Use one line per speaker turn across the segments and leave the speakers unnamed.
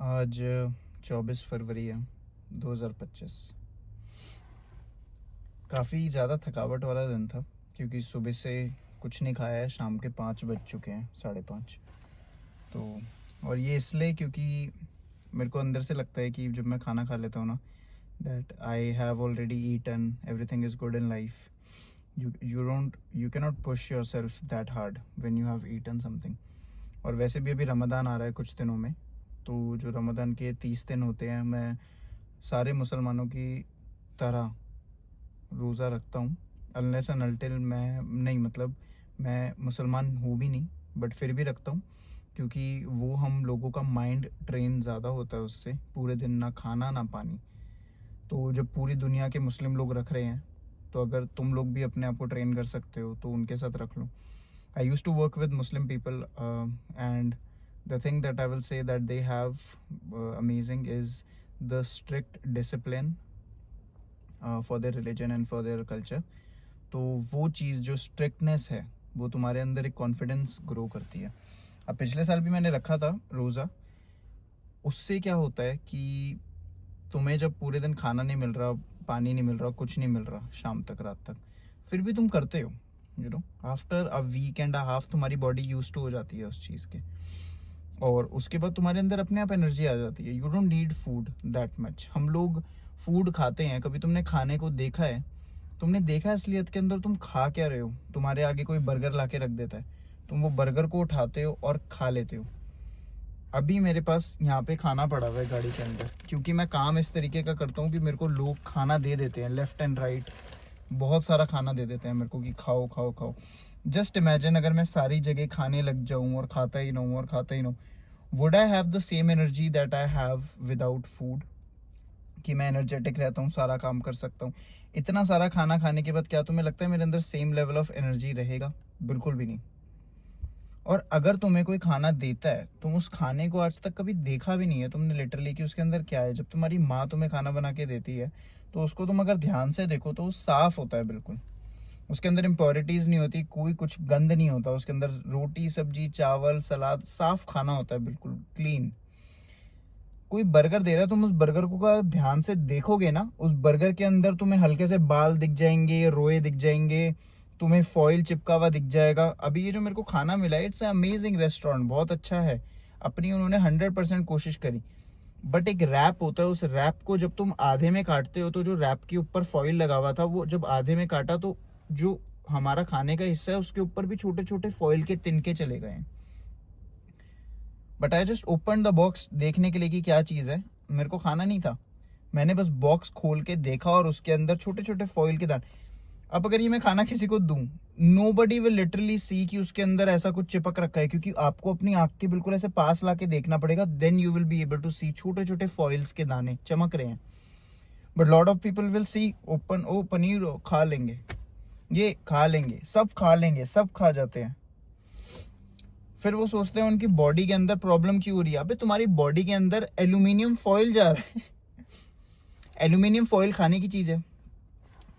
आज 24 फरवरी है 2025। काफ़ी ज़्यादा थकावट वाला दिन था क्योंकि सुबह से कुछ नहीं खाया है। शाम के 5 बज चुके हैं, 5:30। तो और ये इसलिए क्योंकि मेरे को अंदर से लगता है कि जब मैं खाना खा लेता हूँ ना, that I have already eaten, everything is good in life. You cannot push yourself that hard when you have eaten something. और वैसे भी अभी रमज़ान आ रहा है कुछ दिनों में, तो जो रमज़ान के 30 दिन होते हैं, मैं सारे मुसलमानों की तरह रोज़ा रखता हूँ। अनलेस एंड अनटिल मैं मुसलमान हूँ भी नहीं, बट फिर भी रखता हूँ क्योंकि वो हम लोगों का माइंड ट्रेन ज़्यादा होता है उससे। पूरे दिन ना खाना ना पानी। तो जब पूरी दुनिया के मुस्लिम लोग रख रहे हैं, तो अगर तुम लोग भी अपने आप को ट्रेन कर सकते हो तो उनके साथ रख लो। I used to work with Muslim people, and the thing that I will say that they have amazing is the strict discipline for their religion and for their culture. तो वो चीज़ जो स्ट्रिक्टनेस है वो तुम्हारे अंदर एक कॉन्फिडेंस ग्रो करती है। अब पिछले साल भी मैंने रखा था रोज़ा। उससे क्या होता है कि तुम्हें जब पूरे दिन खाना नहीं मिल रहा, पानी नहीं मिल रहा, कुछ नहीं मिल रहा शाम तक, रात तक, फिर भी तुम करते हो। After a week and a half तुम्हारी बॉडी यूज टू हो जाती है उस चीज़ के, और उसके बाद तुम्हारे अंदर अपने आप एनर्जी आ जाती है। You don't need food that much. हम लोग फूड खाते हैं, कभी तुमने खाने को देखा है? तुमने देखा है असलियत के अंदर तुम खा क्या रहे हो? तुम्हारे आगे कोई बर्गर ला के रख देता है, तुम वो बर्गर को उठाते हो और खा लेते हो। अभी मेरे पास यहाँ पे खाना पड़ा हुआ है गाड़ी के अंदर, क्योंकि मैं काम इस तरीके का करता हूँ कि मेरे को लोग खाना दे देते हैं लेफ्ट एंड राइट। बहुत सारा खाना दे देते हैं मेरे को कि खाओ खाओ खाओ। जस्ट इमेजिन अगर मैं सारी जगह खाने लग जाऊं और खाता ही रहूं और खाता ही रहूं, would I have the same energy that I have without food? कि मैं एनर्जेटिक रहता हूँ, सारा काम कर सकता हूँ। इतना सारा खाना खाने के बाद क्या तुम्हें लगता है मेरे अंदर सेम लेवल ऑफ एनर्जी रहेगा? बिल्कुल भी नहीं। और अगर तुम्हें कोई खाना देता है, तुम उस खाने को आज तक कभी देखा भी नहीं है तुमने लिटरली कि उसके अंदर क्या है। जब तुम्हारी माँ तुम्हें खाना बना के देती है तो उसको तुम अगर ध्यान से देखो तो वो साफ होता है बिल्कुल। उसके अंदर इम्प्योरिटीज नहीं होती, कोई कुछ गंद नहीं होता उसके अंदर। रोटी सब्जी चावल सलाद, साफ खाना होता है, बिल्कुल क्लीन। कोई बर्गर दे रहा है, तुम उस बर्गर को का ध्यान से देखोगे ना, उस बर्गर के अंदर तुम्हें हल्के से बाल दिख जाएंगे, रोए दिख जाएंगे, तुम्हें फॉइल चिपका हुआ दिख जाएगा। अभी ये जो मेरे को खाना मिला है, इट्स अमेजिंग रेस्टोरेंट, बहुत अच्छा है। अपनी उन्होंने 100% कोशिश करी। बट एक रैप होता है, उस रैप को जब तुम आधे में काटते हो तो जो रैप के ऊपर फॉइल लगा हुआ था, वो जब आधे में काटा तो जो हमारा खाने का हिस्सा है उसके ऊपर भी छोटे छोटे फॉइल के तिनके चले गए हैं। But I just open the box देखने के लिए कि क्या चीज़ है। मेरे को खाना नहीं था, मैंने बस बॉक्स खोल के देखा और उसके अंदर छोटे छोटे फॉइल के दाने। अब अगर ये मैं खाना किसी को दूं, नोबडी विल लिटरली सी कि उसके अंदर ऐसा कुछ चिपक रखा है, क्योंकि आपको अपनी आंख के बिल्कुल ऐसे पास लाके देखना पड़ेगा। Then you will be able to see छोटे छोटे फॉइल्स के दाने चमक रहे हैं। But lot of people will see open, ओ पनीर खा लेंगे, ये खा लेंगे, सब खा लेंगे, सब खा जाते हैं। फिर वो सोचते हैं उनकी बॉडी के अंदर प्रॉब्लम क्यों हो रही है। अबे तुम्हारी बॉडी के अंदर एल्यूमिनियम फॉइल जा रहा है। एल्यूमिनियम फॉइल खाने की चीज है,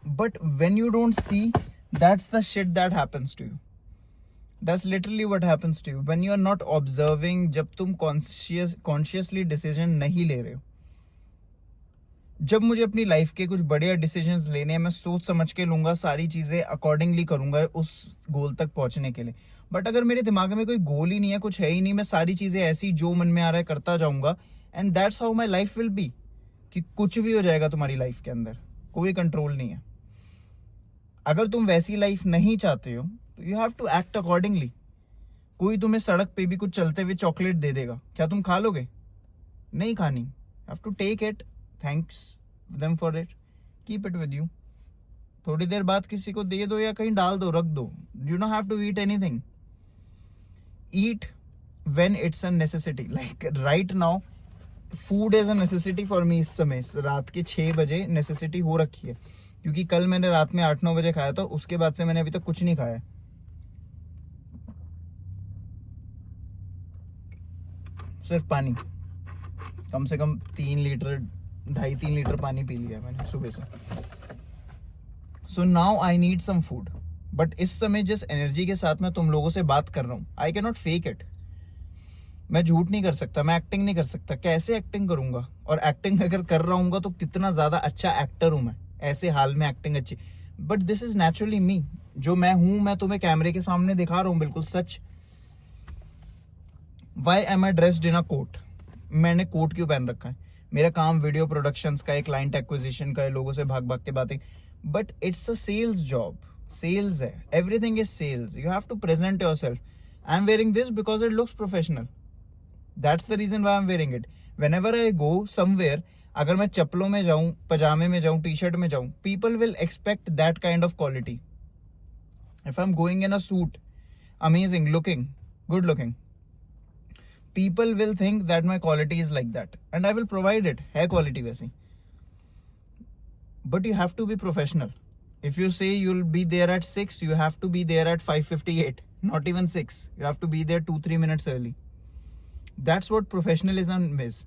but when you don't see, that's the shit that happens to you. That's literally what happens to you when you are not observing. जब तुम कॉन्शियसली डिसीजन नहीं ले रहे हो। जब मुझे अपनी लाइफ के कुछ बढ़िया डिसीजंस लेने हैं, मैं सोच समझ के लूंगा, सारी चीजें अकॉर्डिंगली करूंगा उस गोल तक पहुंचने के लिए। बट अगर मेरे दिमाग में कोई गोल ही नहीं है, कुछ है ही नहीं, मैं सारी चीजें ऐसी जो मन में आ रहा है करता जाऊंगा, and that's how my life will be. कि कुछ भी हो जाएगा तुम्हारी लाइफ के अंदर, कोई कंट्रोल नहीं है। अगर तुम वैसी लाइफ नहीं चाहते हो तो you have to act accordingly. कोई तुम्हें सड़क पे भी कुछ चलते हुए चॉकलेट दे देगा, क्या तुम खा लोगे? नहीं खानी। Have to take it, thanks them for it, keep it with you. थोड़ी देर बाद किसी को दे दो या कहीं डाल दो, रख दो। You don't have to eat anything. Eat when it's a necessity. Like right now food is a necessity for me. इस समय रात के 6 बजे नेसेसिटी हो रखी है, क्योंकि कल मैंने रात में 8-9 बजे खाया था, उसके बाद से मैंने अभी तक कुछ नहीं खाया। सिर्फ पानी, कम से कम 3 लीटर 2.5-3 लीटर पानी पी लिया मैंने सुबह से। So now I need some food, but इस समय जिस एनर्जी के साथ मैं तुम लोगों से बात कर रहा हूँ, I can not fake it. मैं झूठ नहीं कर सकता, मैं एक्टिंग नहीं कर सकता। कैसे एक्टिंग करूंगा? और एक्टिंग अगर कर रहा हूँ तो कितना ज्यादा अच्छा एक्टर हूं मैं, ऐसे हाल में एक्टिंग अच्छी। बट दिस इज नेचुरली मी, जो मैं हूं, मैं तुम्हें कैमरे के सामने दिखा रहा हूँ, बिल्कुल सच। Why am I dressed in a coat? मैंने कोट क्यों पहन रखा है? मेरा काम वीडियो प्रोडक्शंस का है, क्लाइंट एक्विजिशन का है, लोगों से भाग भाग के बातें। But it's a sales job, sales है, everything is sales. You have to present yourself. I am wearing this because it looks professional. That's the reason why I am wearing it. Whenever I go somewhere, अगर मैं चप्पलों में जाऊं, पजामे में जाऊं, T shirt में जाऊं, people will expect that kind of quality. If I am going in a suit, amazing looking, good looking, people will think that my quality is like that and I will provide it, है quality वैसी। but you have to be professional. If you say you'll be there at 6, you have to be there at 5:58, not even 6. You have to be there 2-3 minutes early. That's what professionalism is.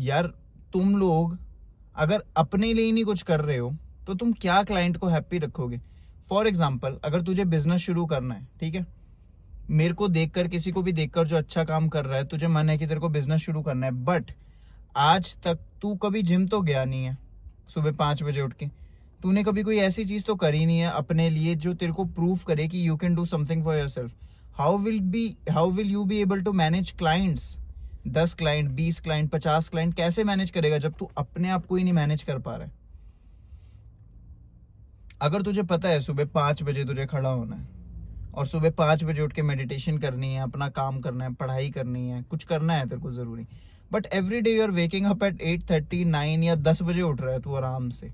यार तुम लोग अगर अपने लिए नहीं कुछ कर रहे हो तो तुम क्या क्लाइंट को हैप्पी रखोगे? फॉर एग्जाम्पल, अगर तुझे बिजनेस शुरू करना है, ठीक है, मेरे को देखकर, किसी को भी देखकर जो अच्छा काम कर रहा है, तुझे मन है कि तेरे को बिजनेस शुरू करना है, बट आज तक तू कभी जिम तो गया नहीं है सुबह 5 बजे उठ के। तूने कभी कोई ऐसी चीज तो करी नहीं है अपने लिए जो तेरे को प्रूव करे कि you can do something for yourself. How will you be able to manage clients? 10 client, 20 client, 50 client कैसे मैनेज करेगा जब तू अपने आप को ही नहीं मैनेज कर पा रहा है? अगर तुझे पता है सुबह 5 बजे तुझे खड़ा होना है और सुबह 5 बजे उठ के मेडिटेशन करनी है, अपना काम करना है, पढ़ाई करनी है, कुछ करना है तेरे को जरूरी, but every day you are waking up at 8:30, 9 या 10 बजे उठ रहा है तू आराम से,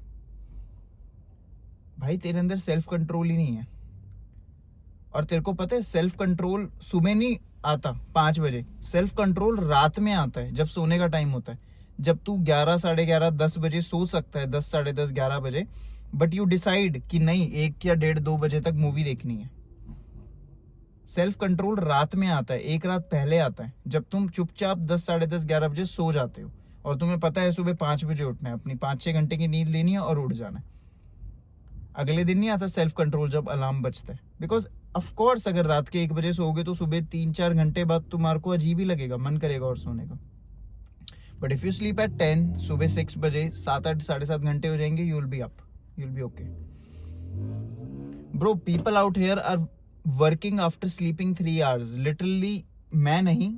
भाई तेरे अंदर सेल्फ कंट्रोल ही नहीं है। और तेरे को पता है सेल्फ कंट्रोल सुबह नहीं आता 5 बजे, सेल्फ कंट्रोल रात में आता है जब सोने का टाइम होता है, जब तू 11, 11:30, 10 बजे सो सकता है, 10, 10:30, 11 बजे, बट यू डिसाइड कि नहीं 1 या 1:30, 2 बजे तक मूवी देखनी है। सेल्फ कंट्रोल रात में आता है, एक रात पहले आता है, जब तुम चुपचाप 10, 10:30, 11 बजे सो जाते हो और तुम्हें पता है सुबह 5 बजे उठना है, अपनी 5-6 घंटे की नींद लेनी है और उठ जाना है। अगले दिन नहीं आता सेल्फ कंट्रोल जब अलार्म बजता है, बिकॉज ऑफकोर्स अगर रात के 1 बजे सोओगे तो सुबह 3-4 घंटे बाद तुम्हारे को अजीब ही लगेगा, मन करेगा और सोने का। But if you sleep at 10, सुबह 6 बजे, 7-8, 7.5 घंटे हो जाएंगे, you will be up, you will be okay. Bro, people out here are working after sleeping 3 hours, literally. मैं नहीं,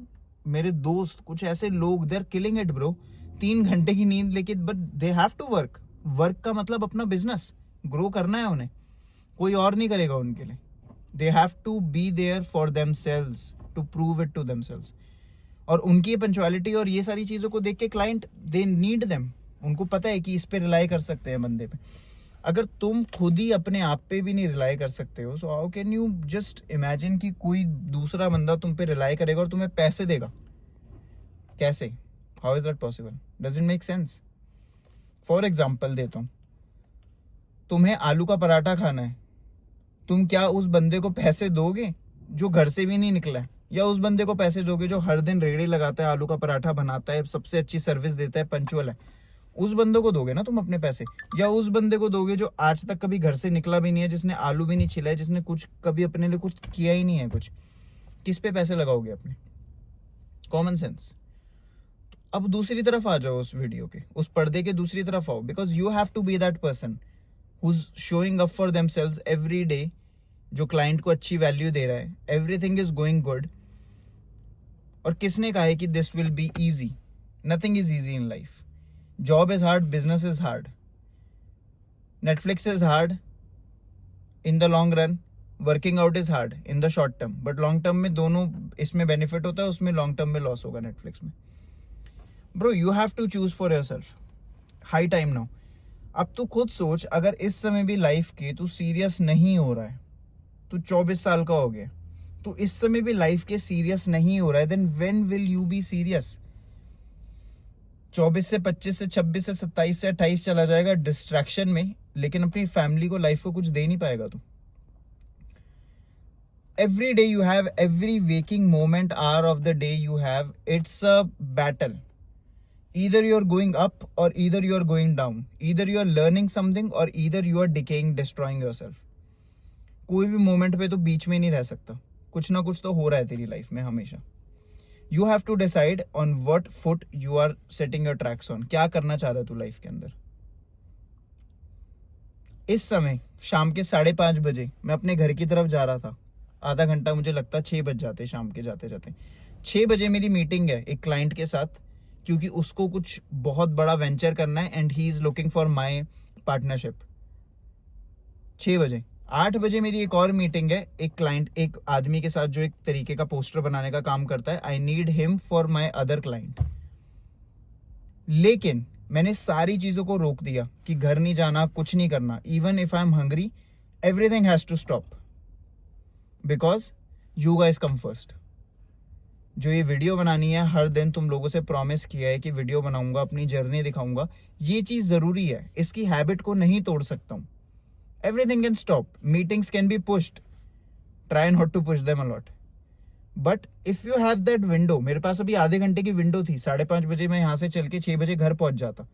मेरे दोस्त, कुछ ऐसे लोग, they are killing it bro. 3 घंटे की नींद लेके, but they have to work. Work का मतलब अपना बिजनेस ग्रो करना है उन्हें, कोई और नहीं करेगा उनके लिए। They have to be there for themselves, to prove it to themselves. और उनकी पंचुअलिटी और ये सारी चीजों को देख के क्लाइंट, दे नीड देम। उनको पता है कि इस पे रिलाई कर सकते हैं बंदे पे। अगर तुम खुद ही अपने आप पे भी नहीं रिलाई कर सकते हो, so how can you just imagine कि कोई दूसरा बंदा तुम पे रिलाई करेगा और तुम्हें पैसे देगा? कैसे? How is that possible? Doesn't make sense. For example देता हूं, तुम्हें आलू का पराठा खाना है, तुम क्या उस बंदे को पैसे दोगे जो घर से भी नहीं निकला है, या उस बंदे को पैसे दोगे जो हर दिन रेड़ी लगाता है, आलू का पराठा बनाता है, सबसे अच्छी सर्विस देता है, पंचुअल है? उस बंदे को दोगे ना तुम अपने पैसे, या उस बंदे को दोगे जो आज तक कभी घर से निकला भी नहीं है, जिसने आलू भी नहीं छिला है, जिसने कुछ कभी अपने लिए कुछ किया ही नहीं है कुछ? किस पे पैसे लगाओगे अपने? Common sense. अब दूसरी तरफ आ जाओ, उस वीडियो के उस पर्दे के दूसरी तरफ आओ, because you have to be that person who's showing up for themselves every day, जो क्लाइंट को अच्छी वैल्यू दे रहा है, एवरीथिंग इज गोइंग गुड। और किसने कहा है कि this will be easy? Nothing is easy in life. Job is hard, business is hard, Netflix is hard in the long run, working out is hard in the short term, but long term में दोनों, इसमें benefit होता है, उसमें long term में loss होगा Netflix में। Bro, you have to choose for yourself. High time now. अब तू खुद सोच, अगर इस समय भी लाइफ के तू सीरियस नहीं हो रहा है, तू 24 साल का हो गया, तू इस समय भी लाइफ के सीरियस नहीं हो रहा है, then when will you be serious? 24 से 25 से 26 से 27 से 28 चला जाएगा डिस्ट्रैक्शन में, लेकिन अपनी फैमिली को, लाइफ को कुछ दे नहीं पाएगा तू। Every day you have, every waking moment, hour of the day you have, it's a battle. Either you are going up or either you are going down. Either you are learning something or either you are decaying, destroying yourself. कोई भी moment पे तो बीच में नहीं रह सकता, कुछ ना कुछ तो हो रहा है तेरी लाइफ में हमेशा. You have to decide on what foot you are setting your tracks on. क्या करना चाह रहा है तू लाइफ के अंदर. इस समय शाम के 5:30 बजे मैं अपने घर की तरफ जा रहा था. आधा घंटा मुझे लगता 6 बज जाते शाम के जाते जाते. 6 बजे मेरी मीटिंग है एक क्लाइंट के साथ, क्योंकि उसको कुछ बहुत बड़ा वेंचर करना है and he is looking for my partnership. 6 बजे. 8 बजे मेरी एक और मीटिंग है एक क्लाइंट, एक आदमी के साथ जो एक तरीके का पोस्टर बनाने का काम करता है. I need him for my other client. लेकिन मैंने सारी चीजों को रोक दिया कि घर नहीं जाना, कुछ नहीं करना. Even if I am hungry, everything has to stop because you guys come first. जो ये वीडियो बनानी है, हर दिन तुम लोगों से प्रॉमिस किया है कि वीडियो बनाऊंगा, अपनी जर्नी दिखाऊंगा. ये चीज जरूरी है, इसकी हैबिट को नहीं तोड़ सकता हूं. Everything can stop. Meetings can be pushed. Try not to push them a lot. But if you have that window, मेरे पास अभी आधे घंटे की विंडो थी. 5:30 बजे मैं यहाँ से चल के 6 बजे घर पहुंच जाता.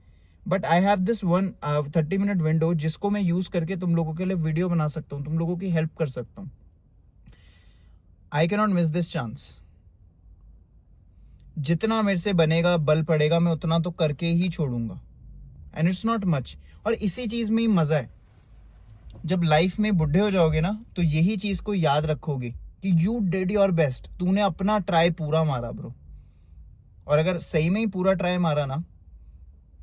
But I have this 30-minute window जिसको मैं यूज करके तुम लोगों के लिए वीडियो बना सकता हूँ, तुम लोगों की हेल्प कर सकता हूँ. I can not miss this chance. जितना मेरे से बनेगा, बल पड़ेगा, मैं उतना तो करके ही छोड़ूंगा. And it's not much. और इसी चीज में ही मजा है. जब लाइफ में बुढ़े हो जाओगे ना, तो यही चीज को याद रखोगे कि यू डिड योर बेस्ट. तूने अपना ट्राई पूरा मारा ब्रो. और अगर सही में ही पूरा ट्राई मारा ना,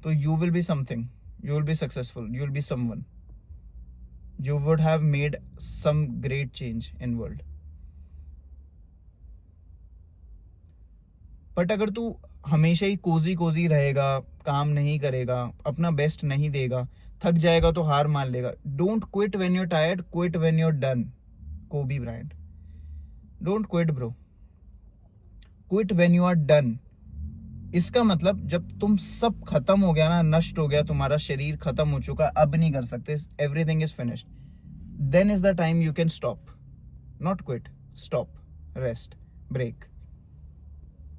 तो you will be something. You will be successful. You will be someone. You would have made some great change in world. But अगर तू हमेशा ही कोजी कोजी रहेगा, काम नहीं करेगा, अपना बेस्ट नहीं देगा, थक जाएगा तो हार मान लेगा. Don't quit when you are tired, quit when you are done. Kobe Bryant. Don't quit bro, quit when you are done. इसका मतलब जब तुम सब खत्म हो गया ना, नष्ट हो गया, तुम्हारा शरीर खत्म हो चुका, अब नहीं कर सकते, everything is finished, then is the time you can stop. Not quit, stop, rest, break,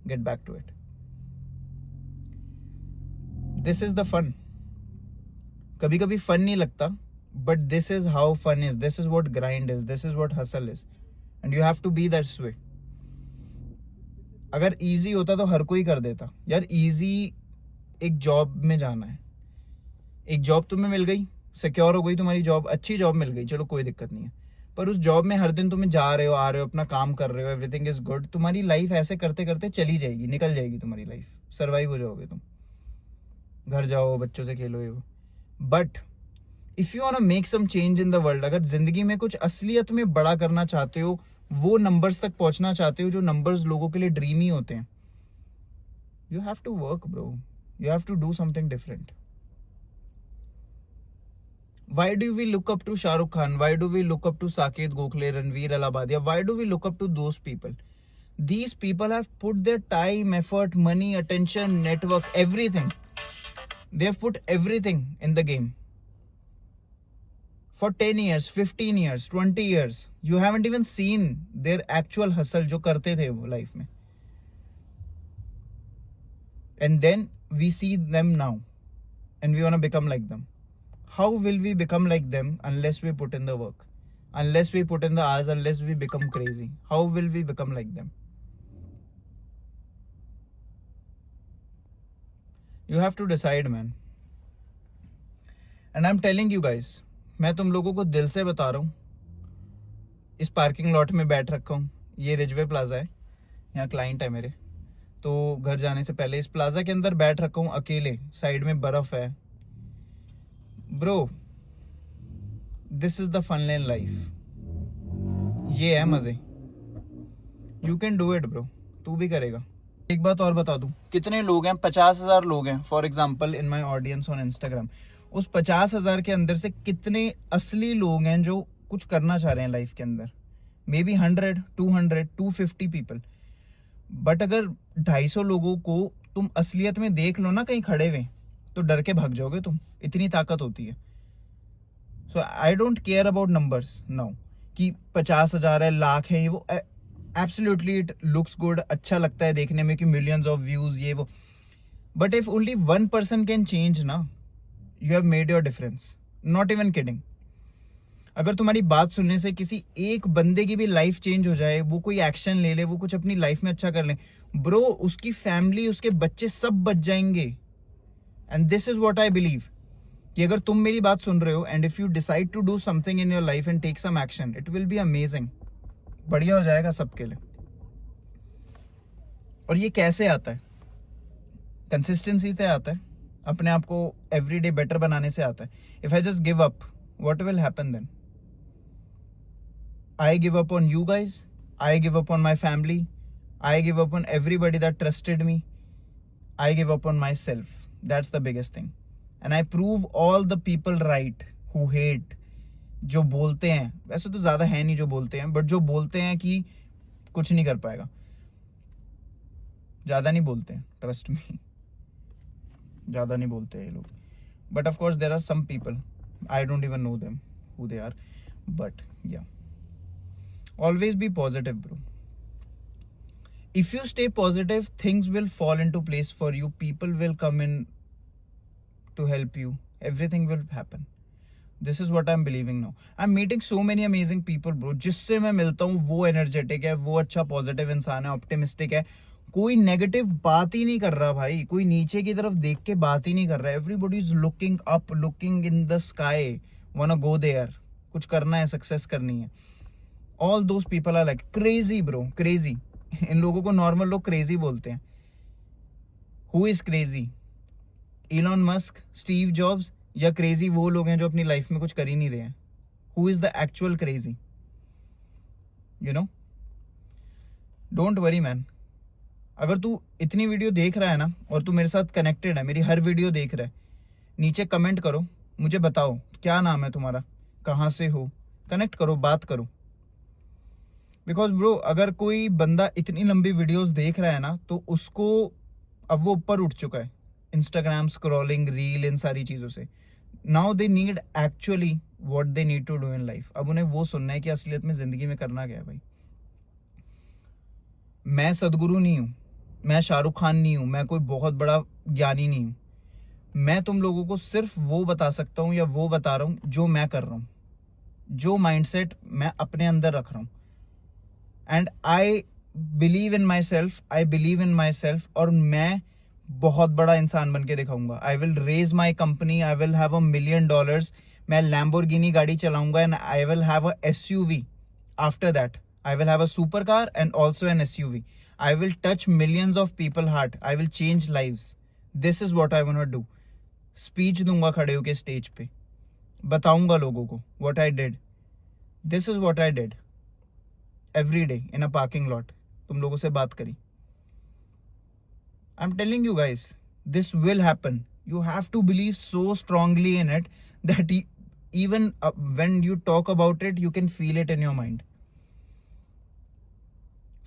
get back to it. This is the fun. कभी कभी फन नहीं लगता, but this is how fun is. This is what grind is. This is what hustle is. And you have to be that's way. अगर easy होता तो हर कोई कर देता यार. इजी एक जॉब में जाना है, एक जॉब तुम्हें मिल गई, सिक्योर हो गई तुम्हारी जॉब, अच्छी जॉब मिल गई, चलो कोई दिक्कत नहीं है. पर उस जॉब में हर दिन तुम्हें जा रहे हो, आ रहे हो, अपना काम कर रहे हो, एवरीथिंग इज गुड. तुम्हारी लाइफ ऐसे करते करते चली जाएगी, निकल जाएगी तुम्हारी लाइफ. सर्वाइव हो जाओगे तुम. घर जाओ, बच्चों से खेलो, ये वो. But if you want make some change in the world, अगर जिंदगी में कुछ असलियत में बड़ा करना चाहते हो, वो नंबर्स तक पहुंचना चाहते हो जो नंबर्स लोगों के लिए ड्रीम ही होते हैं, you have to work bro. You have to do something different. Why do we look up to Shah Rukh Khan? Why do we look up to Saket Gokhale, Ranveer Allahabadiya? Why do we look up to those people? These people have put their time, effort, money, attention, network, everything. They have put everything in the game. For 10 years, 15 years, 20 years. You haven't even seen their actual hustle जो करते थे वो life में. And then we see them now. And we want to become like them. How will we become like them unless we put in the work? Unless we put in the hours, unless we become crazy. How will we become like them? You have to decide, man. And I'm telling you guys, मैं तुम लोगों को दिल से बता रहा हूँ. इस पार्किंग लॉट में बैठ रखा हूँ. ये रिजवे प्लाजा है, यहाँ क्लाइंट है मेरे. तो घर जाने से पहले इस प्लाजा के अंदर बैठ रखा हूँ अकेले. साइड में बर्फ है. Bro, this is the fun in life. ये है मजे. You can do it bro. तू भी करेगा. एक बात और बता दूं, कितने लोग हैं? 50,000 लोग हैं for example in my audience on Instagram. उस 50,000 के अंदर से कितने असली लोग हैं जो कुछ करना चाह रहे हैं लाइफ के अंदर? May be 100, 200, 250 people. बट अगर 250 लोगों को तुम असलियत में देख लो ना कहीं खड़े हुए, तो डर के भाग जाओगे तुम. इतनी ताकत होती है. So I don't care about numbers now कि 50,000 है, लाख है, ये वो. Absolutely it looks good. अच्छा लगता है देखने में कि मिलियंस ऑफ व्यूज, ये वो. But if only one person can change ना, you have made your difference. Not even kidding. अगर तुम्हारी बात सुनने से किसी एक बंदे की भी लाइफ चेंज हो जाए, वो कोई एक्शन ले ले, वो कुछ अपनी लाइफ में अच्छा कर ले, ब्रो, उसकी फैमिली, उसके बच्चे सब बच जाएंगे. And this is what I believe कि अगर तुम मेरी बात सुन रहे हो and if you decide to do something in your life and take some action, it will be amazing. बढ़िया हो जाएगा सबके लिए. और ये कैसे आता है? कंसिस्टेंसी से आता है, अपने आप को एवरीडे बेटर बनाने से आता है. If I just give up, what will happen then? I give up on you guys. I give up on my family. I give up on everybody that trusted me. I give up on myself. That's the biggest thing. And I prove all the people right who hate. जो बोलते हैं, वैसे तो ज़्यादा है नहीं जो बोलते हैं, बट जो बोलते हैं कि कुछ नहीं कर पाएगा, ज़्यादा नहीं बोलते हैं, ट्रस्ट मी, ज़्यादा नहीं बोलते हैं ये लोग. But of course there are some people, I don't even know them who they are, but yeah. Always be positive, bro. If you stay positive, things will fall into place for you. People will come in to help you. Everything will happen. This is what I'm believing now. I'm meeting so many amazing people, bro. जिससे मैं मिलता हूँ वो energetic है, वो अच्छा positive इंसान है, ऑप्टिमिस्टिक है. कोई नेगेटिव बात ही नहीं कर रहा भाई, कोई नीचे की तरफ देख के बात ही नहीं कर रहा है. Everybody is looking up, looking in the sky, wanna go there. कुछ करना है, सक्सेस करनी है. All those people are like crazy, bro, crazy. इन लोगों को नॉर्मल लोग क्रेजी बोलते हैं. Who is crazy? Elon Musk, Steve Jobs, या क्रेजी वो लोग हैं जो अपनी लाइफ में कुछ कर ही नहीं रहे हैं? Who is the actual crazy? You know? Don't worry, man. अगर तू इतनी वीडियो देख रहा है ना, और तू मेरे साथ कनेक्टेड है, मेरी हर वीडियो देख रहा है, नीचे कमेंट करो, मुझे बताओ क्या नाम है तुम्हारा, कहाँ से हो, कनेक्ट करो, बात करो. बिकॉज ब्रो, अगर कोई बंदा इतनी लंबी वीडियोस देख रहा है ना, तो उसको अब वो ऊपर उठ चुका है इंस्टाग्राम स्क्रॉलिंग, रील, इन सारी चीज़ों से. Now they need actually what they need to do in life. अब उन्हें वो सुनना है कि असलियत में ज़िंदगी में करना क्या है. भाई, मैं सदगुरु नहीं हूँ, मैं शाहरुख खान नहीं हूँ, मैं कोई बहुत बड़ा ज्ञानी नहीं हूँ. मैं तुम लोगों को सिर्फ वो बता सकता हूँ, या वो बता रहा हूँ जो मैं कर रहा हूँ, जो माइंडसेट मैं अपने अंदर रख रहा हूँ. And I believe in myself, और मैं बहुत बड़ा इंसान बन के दिखाऊंगा. I will raise my company, I will have $1 million. मैं लैम्बोर्गिनी गाड़ी चलाऊंगा, and I will have a SUV. After that I will have a super car and also an SUV. I will touch millions of people heart. I will change lives. This is what I want to do. Speech दूंगा खड़े होके stage पे, बताऊंगा लोगों को what I did. This is what I did every day in a parking lot. तुम लोगों से बात करी. I'm telling you guys, this will happen. You have to believe so strongly in it that even when you talk about it, you can feel it in your mind.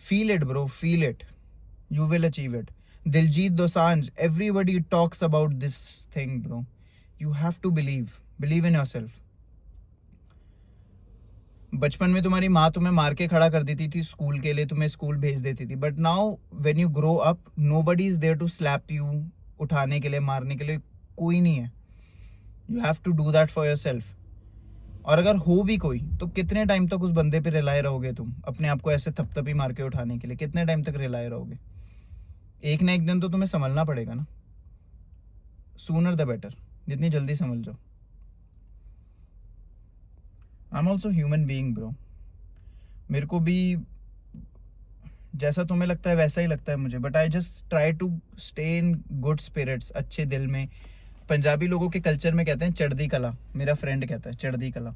Feel it, bro, feel it. You will achieve it. Diljit Dosanjh, everybody talks about this thing, bro. You have to believe in yourself. बचपन में तुम्हारी माँ तुम्हें मार के खड़ा कर देती थी स्कूल के लिए, तुम्हें स्कूल भेज देती थी. But now when you grow up, nobody is there to slap you, उठाने के लिए, मारने के लिए कोई नहीं है. You have to do that for yourself. और अगर हो भी कोई, तो कितने टाइम तक उस बंदे पे रिलाय रहोगे तुम, अपने आप को ऐसे थपथपी मार के उठाने के लिए? कितने टाइम तक रिलाय रहोगे? एक ना एक दिन तो तुम्हें संभलना पड़ेगा ना. सूनर द बेटर, जितनी जल्दी संभल जाओ. I am also human being, bro. मेरे को भी जैसा तुम्हें लगता है वैसा ही लगता है मुझे, but I just try to stay in good spirits, अच्छे दिल में. पंजाबी लोगों के कल्चर में कहते हैं चढ़दी कला. मेरा फ्रेंड कहता है चढ़दी कला.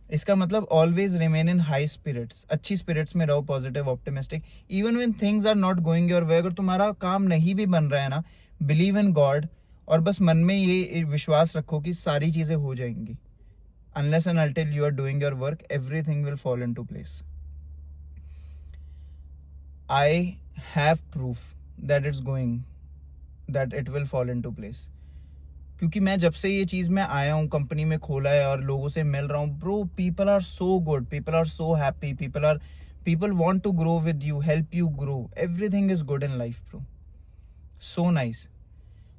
इसका मतलब always remain in high spirits. अच्छी स्पिरिट्स में रहो, positive, optimistic. Even when things are not going your way, अगर तुम्हारा काम नहीं भी बन रहा है ना, बिलीव इन गॉड. और बस मन में ये विश्वास रखो कि सारी चीज़ें हो जाएंगी. Unless and until you are doing your work, everything will fall into place. I have proof that it will fall into place. क्योंकि मैं जब से ये चीज़ में आया हूँ, कंपनी में खोला है और लोगों से मिल रहा हूँ, bro, people are so good, people are so happy, people want to grow with you, help you grow. Everything is good in life, bro. So nice.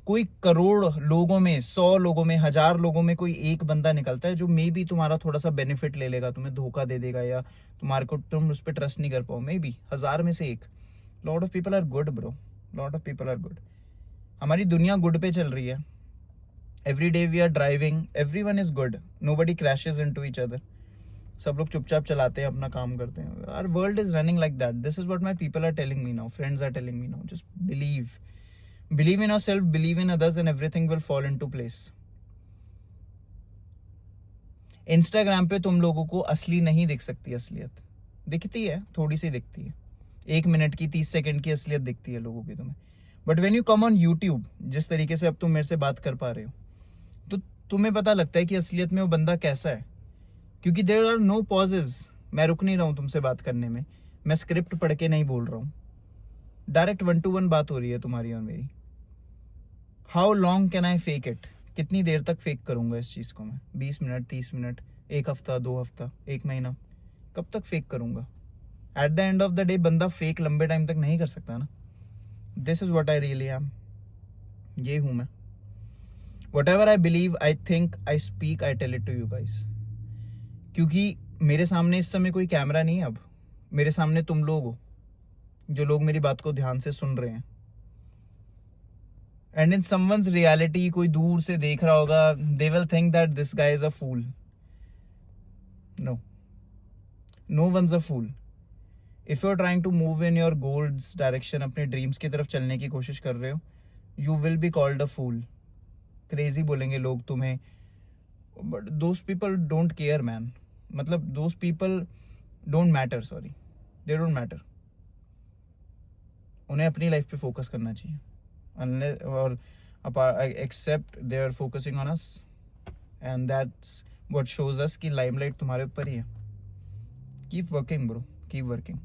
कोई करोड़ लोगों में, 100 लोगों में, 1000 लोगों में कोई एक बंदा निकलता है जो मे बी तुम्हारा थोड़ा सा बेनिफिट ले लेगा, तुम्हें धोखा दे देगा, या तुम्हारे को तुम उस पर ट्रस्ट नहीं कर पाओ, मे बी 1000 में से एक। Lot of people are good bro, lot of people are good. हमारी दुनिया गुड पे चल रही है। Every day we are driving, everyone is good, nobody crashes into each other. सब लोग चुपचाप चलाते हैं, अपना काम करते हैं। Our world is running like that. This is what my people are telling me now, friends are telling me now. Just believe in yourself, believe in others, and everything will fall into place. Instagram पे तुम लोगों को असली नहीं दिख सकती असलियत, दिखती है, थोड़ी सी दिखती है, 1 मिनट की, 30 सेकंड की असलियत दिखती है लोगों की तुम्हें। But when you come on YouTube, जिस तरीके से अब तुम मेरे से बात कर पा रहे हो, तो तुम्हें पता लगता है कि असलियत में वो बंदा कैसा है। क्योंकि देयर आर नो पॉजेज। मैं रुक नहीं रहा हूँ तुमसे बात करने में, मैं स्क्रिप्ट पढ़ के नहीं बोल रहा हूँ, डायरेक्ट 1 to 1 बात हो रही है तुम्हारी और मेरी। How long can I fake it? कितनी देर तक फेक करूंगा इस चीज को मैं? 20 मिनट, 30 मिनट, 1 हफ्ता, 2 हफ्ता, 1 महीना, कब तक फेक करूंगा? At the end of the day बंदा फेक लंबे टाइम तक नहीं कर सकता ना। This is what I really am, ये हूं मैं। Whatever I believe, I think, I speak, I tell it to you guys. क्योंकि मेरे सामने इस समय कोई कैमरा नहीं है, अब मेरे सामने तुम लोग हो, जो लोग मेरी बात को ध्यान से सुन रहे हैं। एंड इन समवन्स रियलिटी, कोई दूर से देख रहा होगा, they will think that this guy is a fool. No one's a fool. If you are trying to move in your goals direction, अपने ड्रीम्स की तरफ चलने की कोशिश कर रहे हो, you will be called a fool. Crazy बोलेंगे लोग तुम्हें, but those people don't care man. मतलब those people don't matter, sorry, they don't matter. उन्हें अपनी लाइफ पे फोकस करना चाहिए, unless or except they are focusing on us, and that's what shows us कि limelight तुम्हारे ऊपर ही है। Keep working bro, keep working,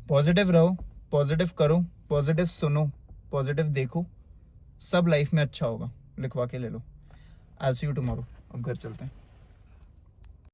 positive रहो, पॉजिटिव करो, पॉजिटिव सुनो, पॉजिटिव देखो, सब लाइफ में अच्छा होगा। लिखवा के ले लो। I'll see you tomorrow। अब घर चलते हैं।